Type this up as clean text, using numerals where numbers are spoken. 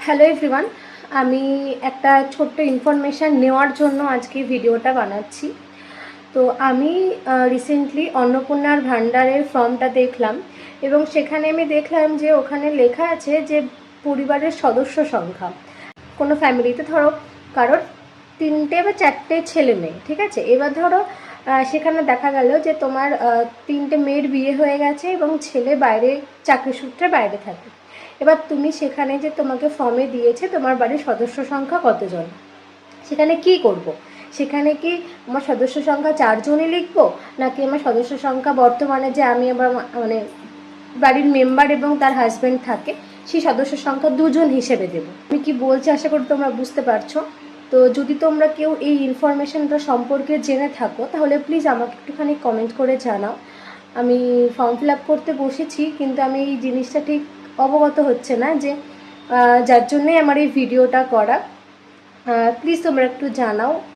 Hello everyone, আমি একটা ছোট্ট ইনফরমেশান নেওয়ার জন্য আজকে ভিডিওটা বানাচ্ছি। তো আমি রিসেন্টলি অন্নপূর্ণার ভাণ্ডারের ফর্মটা দেখলাম এবং সেখানে আমি দেখলাম যে ওখানে লেখা আছে যে পরিবারের সদস্য সংখ্যা। কোনো ফ্যামিলিতে ধরো কারোর 3টে বা 4টে ছেলে মেয়ে, ঠিক আছে। এবার ধরো সেখানে দেখা গেল যে তোমার 3টে মেয়ের বিয়ে হয়ে গেছে এবং ছেলে বাইরে চাকরি সূত্রে বাইরে থাকে। এবার তুমি সেখানে যে তোমাকে ফর্মে দিয়েছে তোমার বাড়ির সদস্য সংখ্যা কতজন, সেখানে কি করব। সেখানে কি আমার সদস্য সংখ্যা 4জনই লিখবো, নাকি আমার সদস্য সংখ্যা বর্তমানে যে আমি আমার মানে বাড়ির মেম্বার এবং তার হাজব্যান্ড থাকে সেই সদস্য সংখ্যা 2জন হিসেবে দেবো। আমি কি বলছি আশা করি তোমরা বুঝতে পারছো। তো যদি তোমরা কেউ এই ইনফরমেশানটা সম্পর্কে জেনে থাকো তাহলে প্লিজ আমাকে একটুখানি কমেন্ট করে জানাও। আমি ফর্ম ফিল আপ করতে বসেছি, কিন্তু আমি এই জিনিসটা ঠিক অবগত হচ্ছে না যে যার জন্যই আমার এই ভিডিওটা করা। প্লিজ তোমরা একটু জানাও।